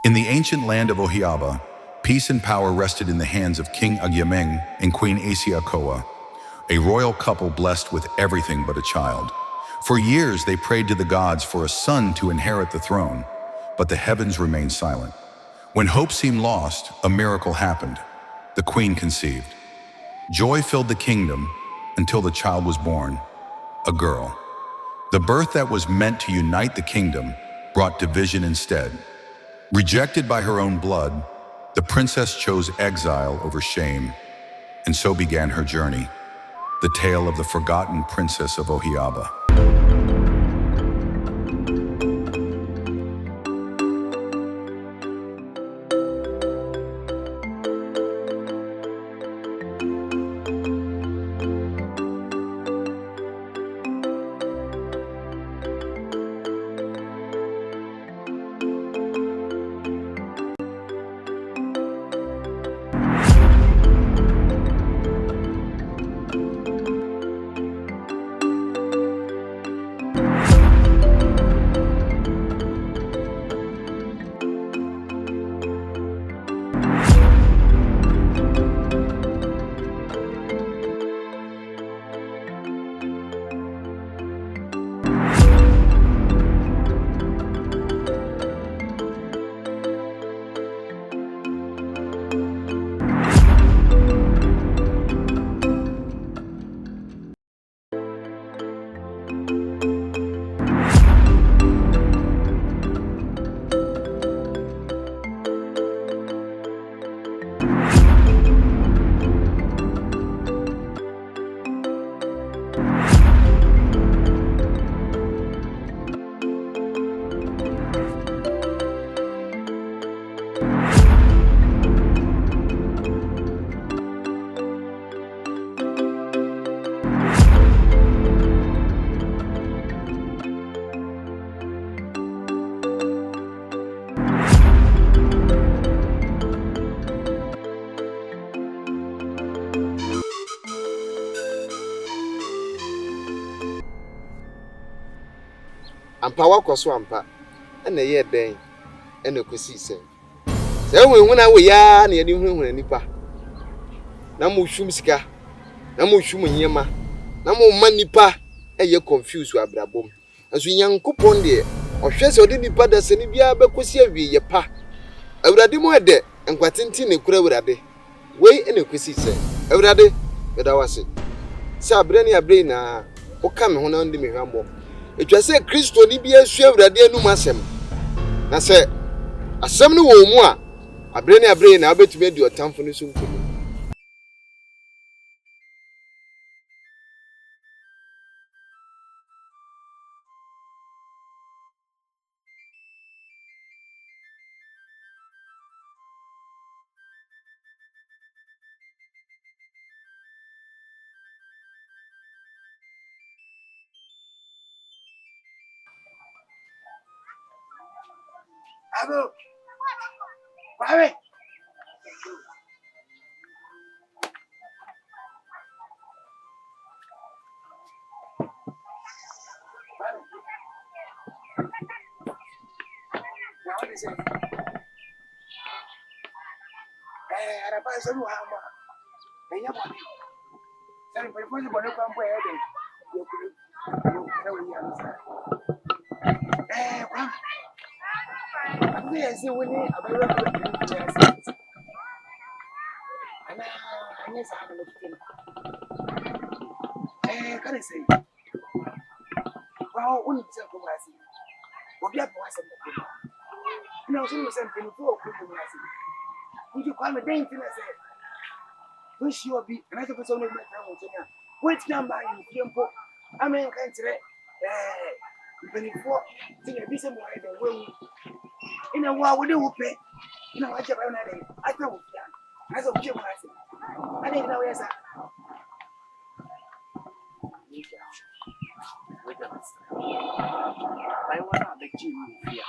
In the ancient land of Agyeiwaa, peace and power rested in the hands of King Agyeiwaa and Queen Achiaa, a royal couple blessed with everything but a child. For years, they prayed to the gods for a son to inherit the throne, but the heavens remained silent. When hope seemed lost, a miracle happened. The queen conceived. Joy filled the kingdom until the child was born, a girl. The birth that was meant to unite the kingdom brought division instead. Rejected by her own blood, the princess chose exile over shame, and so began her journey, the tale of the forgotten princess of Agyeiwaa. Ampa wakɔso ampa na ɛyɛ dɛn na kosi sɛ sɛ wo na wo ya na yɛde huhuna nipa na mo hwum sika na mo hwum nyema na mo ma nipa ɛyɛ confuse abrabom nso Nyankopɔn de ɔhwɛ sɛ ɔde nipa da sɛ ne bia bɛkosi awie yɛ pa awurade mo ɛdɛ nkwatenti ne kura awurade wei na kosi sɛ awurade bɛda wase sɛ abrɛ ne abrɛ na woka me ho na ndi me hwambɔ etwa sɛ Kristo ni bia su awurade anum asɛm na sɛ asɛm no wɔ mu a abrɛ ne abrɛ na abetumi adi ɔtamfo no so nkomo abo kwawe na wani sɛ araba sɛ no ha ma ɛnyɛ bɔne sɛ mpanyinfoɔ sɛ bɔne kwan bɔ ɛyɛ dɛn yɛkuru na wɔyi ano saa kwam abɛ yɛ sɛ wo ne abɛwura kɔ bi kyerɛ sɛ ana anyɛ saa na mɛtete no kane sɛ wonim sɛ kɔm ase obi apɛ w'asɛm wɔ kɔm na wo so ne sɛ mpanyinfoɔ wɔ kɔm ase wogye kwame dɛn nti na sɛ wohyia obi anaasɛ pɛ sɛ wone bɛtena wo nkyɛn a woatina mba ayɛmfie mpo amenka nkyerɛ mpanyinfoɔ sɛ yɛbi sɛ mmoayɛ dɛn woawu ina wo a wode wo pɛ ina wakyɛ bɛyɛ no adɛn atena wo fia anaasɛ wohwɛ mu ase adɛn na woyɛ saa Agyeiwaa na bɛgye mu fie a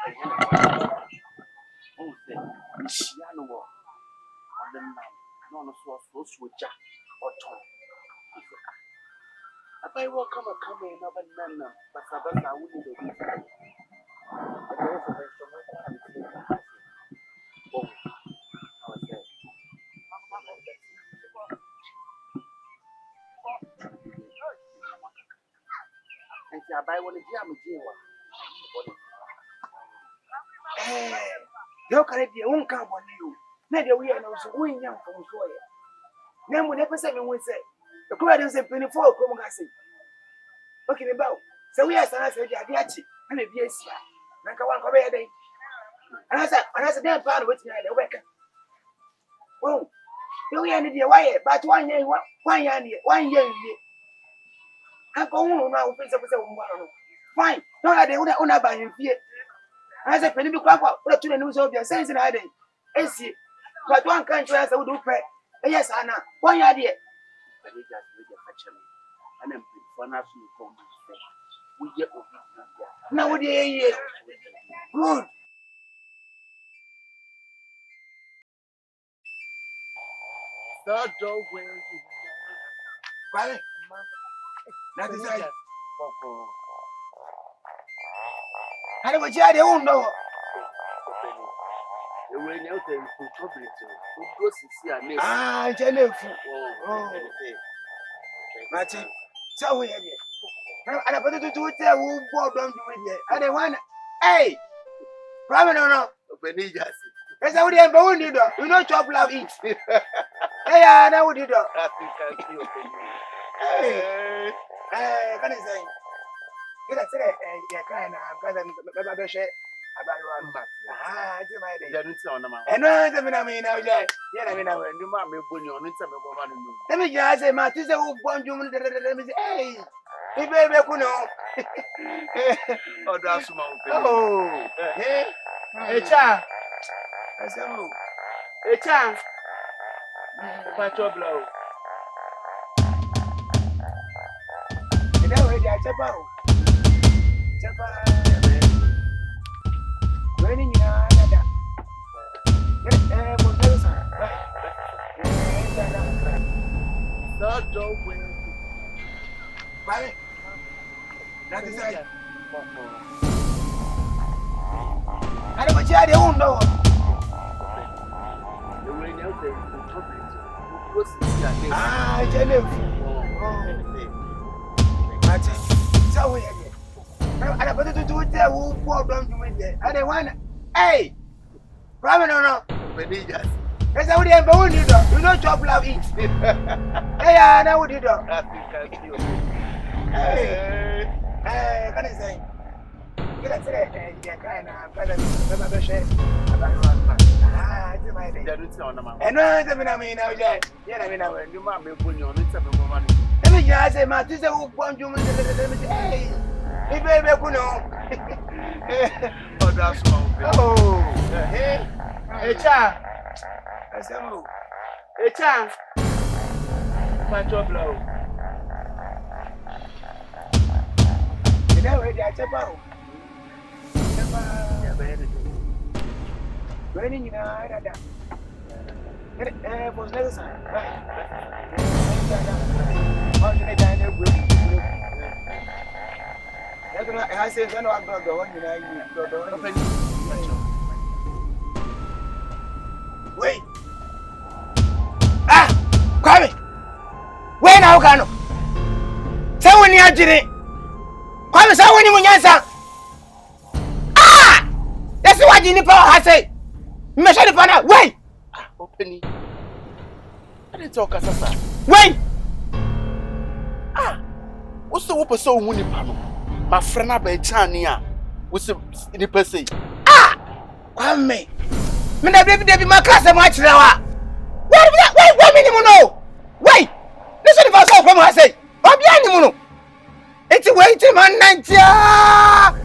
ɛyɛ na ɔwɔ sɛ mehyia no wɔ ɔde nam na ɔno so ɔso gya ɔtɔn Agyeiwaa kama na banana basabasa wode baabi ɛbɛyɛ sɛ bɛhyɛ buy one jam Agyeiwaa. You can't be one come on you. Neither we are no so we young from Soya. Then when ever 7 we say, the crowd is a penny for Comagasi. Okay, about. So we are Sana said, Yachi, and a BSA. Nakawan Korea day. And I said, damn part of which I had a worker. Oh, you ain't the wire, but 1 year, 1 year, 1 year. I go on now, face up with a woman. Fine, no, I don't want to buy him here. I said, Penny Papa, what to the news of your sense in a day. AC, but one country as I would do pay. Yes, Anna, 1 idea. But you just read the fetch me. And then for now, we get over now, what do you good? So don't wear you. Quiet. That is right. I don't want you to know. The way you tell you trouble to go see a name. Ah, Jennifer. Oh, Martin. So we are here. And I put it to tell who bought them with you. And they want, hey, Ramen or no? Penny just. That's how they have owned it. You know, chop love eat. Hey, I know what you do. Hey, can I say? Get a say, yeah, kind of, because I'm share about 1 month. Ah, it's my day. And no, I mean, now, yeah, I mean, I will do my bunny on it. Let me just say, Martin, who born you, let me say, hey, baby, Oh, that's my oh, hey, Achiaa. I said, oh, Achiaa. Patch your blow. and now we're at Chapa. Running in another. So don't wear. Bye. That is right. I don't want you to know. The way you tell you trouble to go see a name. Ah, Jennifer. Martin, so we are here. And I put it to tell who bought them to with you. And they want, hey, Ramen or no? Penny just. That's how they have owned it. You know, chop love eat. Hey, I know what you do. Hey, can I say? Get a say, yeah, kind of, brother, share about 1 month. Ah, it's my day. And no, I mean, yeah, I mean, I will. You might be putting on it. Let me just say, my sister who want you, let me say, hey, hey, baby, Oh, that's my oh, hey, Achiaa. I said, oh, Achiaa. Patch your blow. you know where they are, Chapa. Running in another. Was never signed. I said, I know I'm not the one you wait. Ah, Kwame. Where now, Kano? Say when you are doing it. Kwame, say when you answer. Ah, that's what you need for. I say. Measure the panel. Wait. Opening. I didn't talk as a son. Wait. Ah, what's the whoop so winning panel? My friend Agyeiwaa, what's the person? Ah, Kwame. Me na baby my class am watch now. Wait minimum no. Wait. Listen if I saw from I say. Obi animu no. Enti wait man nantia.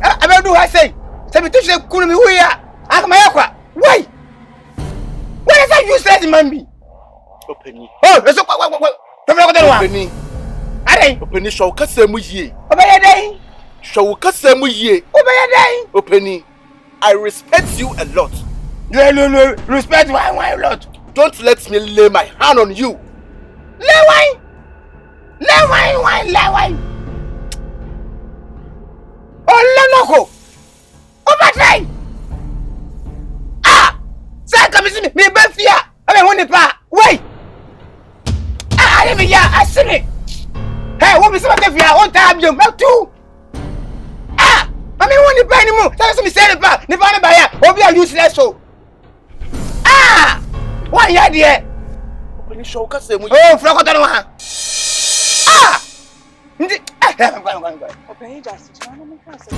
I do I say. Say me touch the kunu mi hu ya. Akama yakwa. Wait. What is that useless man be? Opening. Oh, let's go. Opening. Are Opening show kasemu ye. Obey day. Show kasemu ye. Obey day. Opening. I respect you a lot. No, respect why a lot. Don't let me lay my hand on you. Lay wine. Oh, Lenoko. Overtime. Ah, say come see me befia. I mean when the pa. Wait. Ah, I see me. Hey, what be some befia? On time you make two. Why ya dear? When you show us, oh, Frocotano. Ah! Okay, just one of my cousins.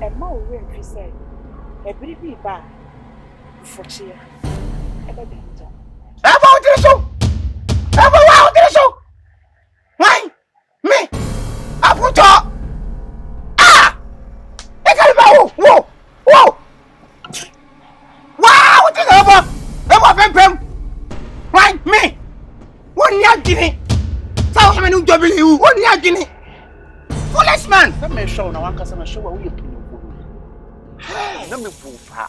And more room, he said. A pretty bar for cheer. Ever danger. About this show. About this show. Why? Me? I put up. Ah! I got about whoa! Whoa! Wow! What is over? Ever why me? One year guinea. So how many double you? 1 year guinea. Foolish man. let me show now. One customer show what we pay. Let me prove her.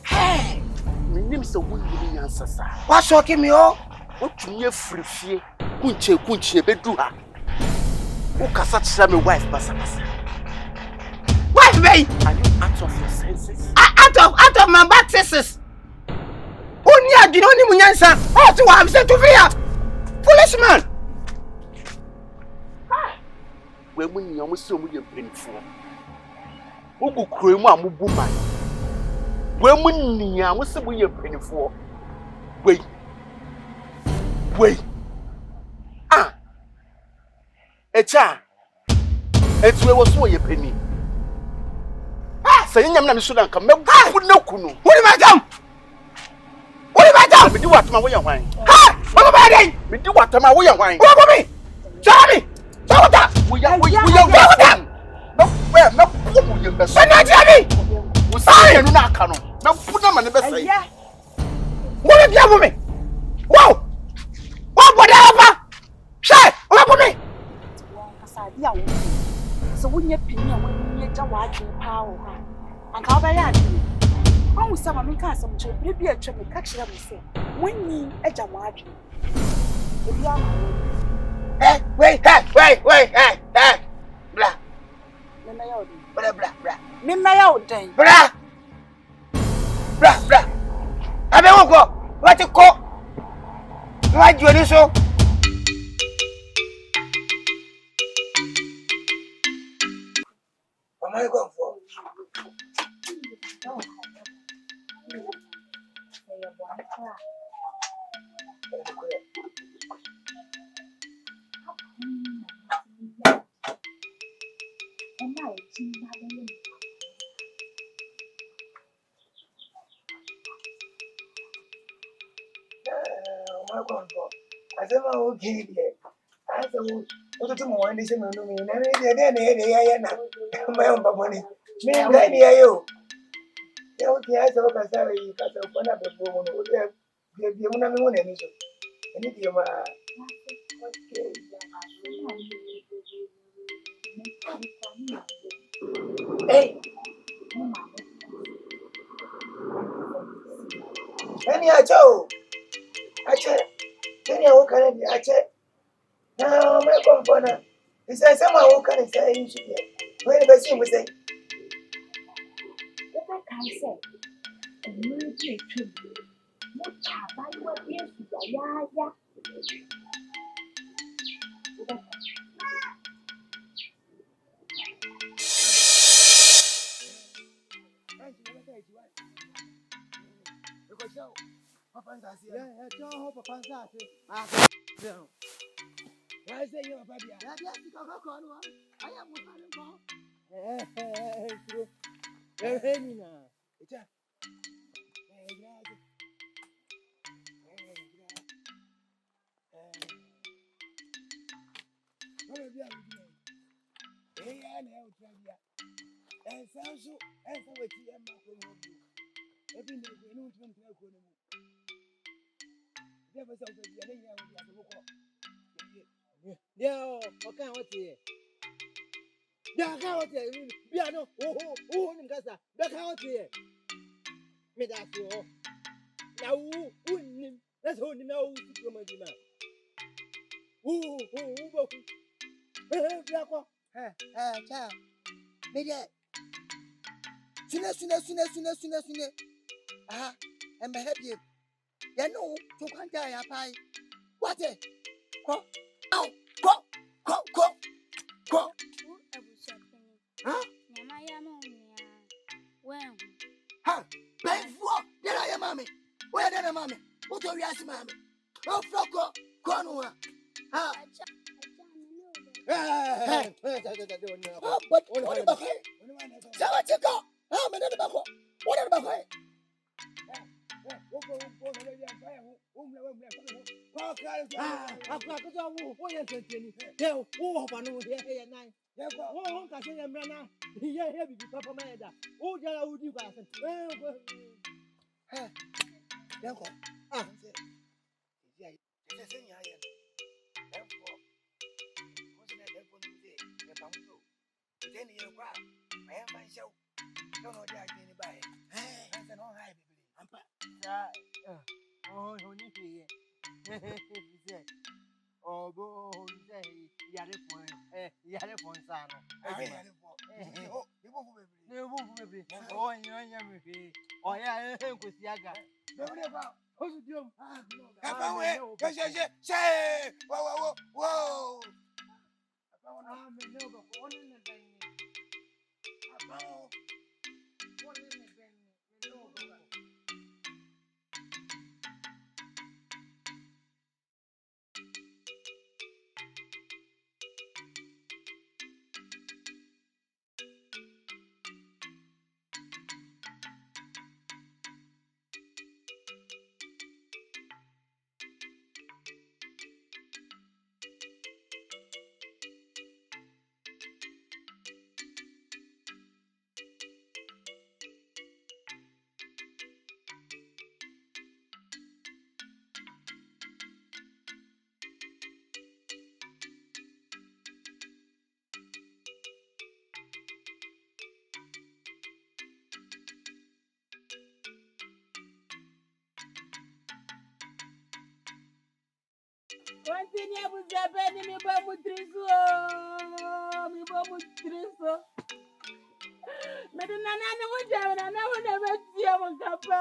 Hey! My name is a woman answer. What's shocking me? Oh, What you near free fee? Kunche, bedua. Who can such me wife, Bassa? wife, babe. Are you out of your senses? Out of my back senses. 1 year guinea, only Munyansa. Oh, to I'm sent to fear. Foolish man. When we almost so we are painful. Who could cream a woman? When we almost so we are painful. Wait. Ah. Achiaa. It's where was your penny. Ah, saying I'm not sure I come. No, Kunu. What am I done? What am I done? We do what my way of wine. Ha! What am I doing? We do what my way of wine. What about me? Tell me. Tell me. We are them. no, where no poor you best. But not tell me. We say you not canon. No put them on the best. Yeah. What have you done with me? Whoa! What whatever? Say, what about me? So when you're pinning when you're watching power, and how by that? I was some American some children, be a chummy catch them say, when you edge a watch. Wait, blah. Blah. I don't go. What you call? Why do you so? What am I going for? I said, okay, I said, what do you want to say? No, no, no, my own money. Me, I'm ready. You. Okay, I said, okay, sorry, you got a one of the woman who gave you one of the money. And if you are hey, any Achiaa. Then you can be Achiaa. Now, my component. He says, someone who can say you should get. Whenever she was saying, What I can say, a military tribute. What have I what is the why say you, Pabia? I am Yo, okay, what's here? Yeah, what's here? Yeah, no, oh, Ningasa, that's how it's here. Me that's all. Now, who, that's who know Superman. Who, child. Maybe sooner. Ah, I'm happy. You know, to can't die a pie. What it? Go. Huh? Ha, bad for. There I am, mommy. Where the mommy? What are you asking, mammy? Oh, Flocko, Cornwall. Ah, but what about her? Savatico. How many about what about her? Oh, go say yare for sano. Oh, oh, yeah, Kusiaga. Who's you? Say, whoa. I'm a noble one in the venue. One in the venue. Continue with the penny, me bamutriso. Medina no jam na na wona betia mo kapa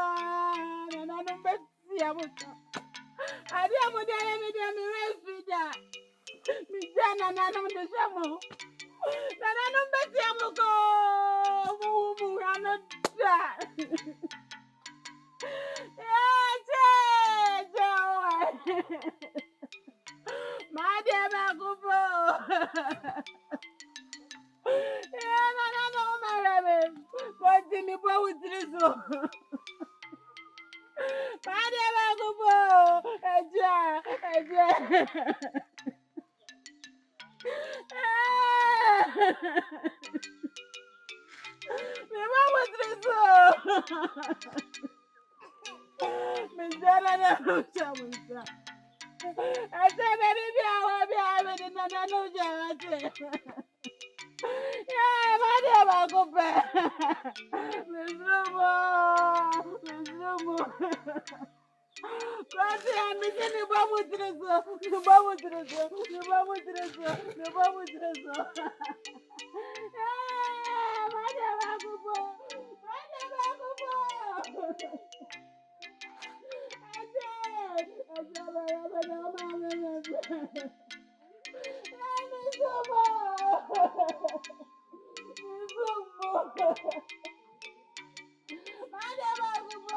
na na no betia mo ka ade amode ya me dia me refida mi jana na no de shamo na no betia mo ko mu ano da je ma dia ba kupo no marame continue bo utrizo Padre Bagubo, Agyeiwaa. Me mama triso. Me jana na ucha musa. Ate beri biawa de na na ucha ate. Yeah, Padre Bagubo. Misrumo. Quase a menina vamos trazer. Vai levar cubo.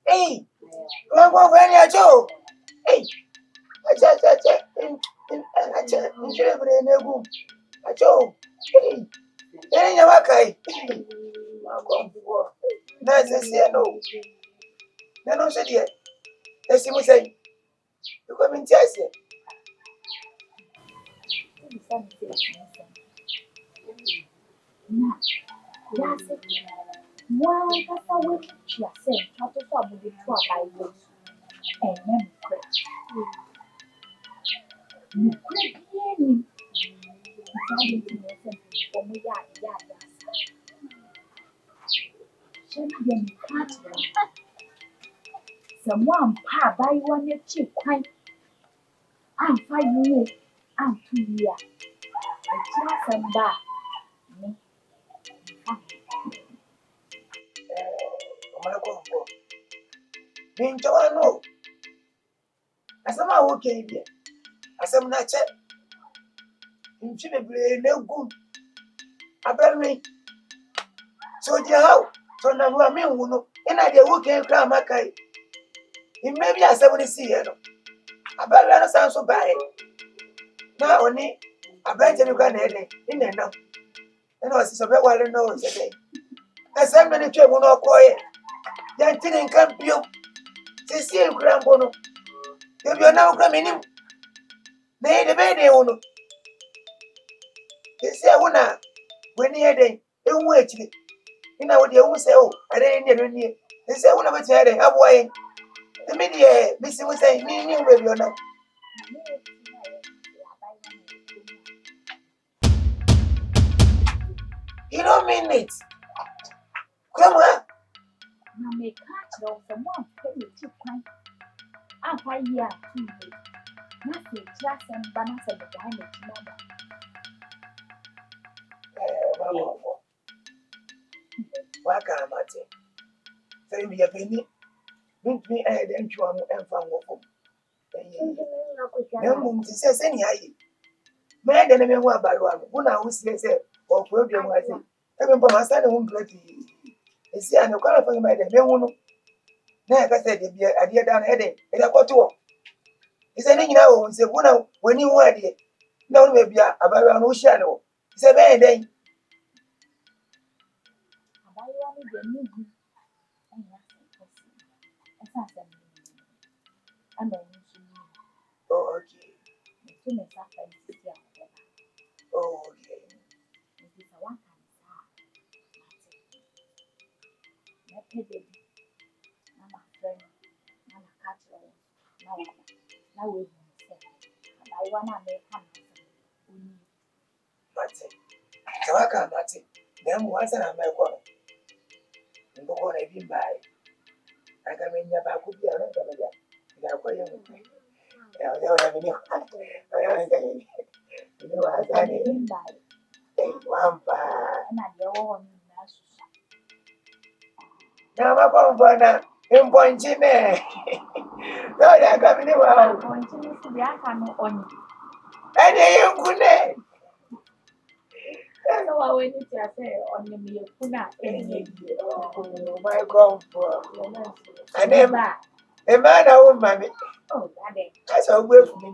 Hey, I'm going to Joe. Hey, Acho, hey, any Yamakai. Nice, no. No, said yet. Let's see what say. You come in, test it. Why that's how we she has said, try to stop with the two Bibles and then pray. Clearly, deciding to listen for me, She didn't catch them. Someone pa buy one cheap quite and 5 years and 2 years. Just some bar. Omalako. Bintoano. Asama okay there. Asam na che. Nchi bebre na gu. Abelmi. So je how? So na hu ame hu no. Ina de wo kan kra makai. Imbe bi asam ni si ye no. Abelwa no san so bae. Na oni abanje bi kwa na ede. Ina na. Ina wasi so be wale no se dey. Asam na ni twa mu no koye. Yantini nkan bio. Sisi ekura mbo no. Ebi na okura menim. Na ye de be de wo no. Sisi e wo na weni ye den. Ewu ekire. Ina wo de ewu se o. Are ni ero ni. Sisi e wo na betia de abo aye. Emi de bisi wo say ni wo be na. You don't mean it. Come on. Now make catch of someone pay you cheap quite and 5 years 2 years. Nothing just and banners at the behind the mother. Waka amate. Say me a penny. Don't me ahead and chew and fan of them. To say any aye. Man, then I mean what by one. Who now say, or program was it? Even for my son won't play. You see, I know qualifying by the men. Now, I said, if you are down heading, and I got to work. Is any now say, when you want it. No, maybe about an ocean. It's a bad day. I want to get new. I'm not Oh, okay. to make up and see. Oh, okay. It is a one time. Baby. I'm a friend. I'm a catcher. Now we say, I want to make him. Mate. Kawaka mate. Then once I'm my quarter. And go on a bit by. I can mean your back would be a rental. You are quite young. I don't have any. I don't have any. You know, I got it. One part. And I go on. Now, my comfort. In point, Jimmy. No, I got me. Well, Continue to be a fan on. and you couldn't. So I went to say on the Miyakuna My comfort. And then, a man, I won't, mammy. Oh, that day. That's a way for me.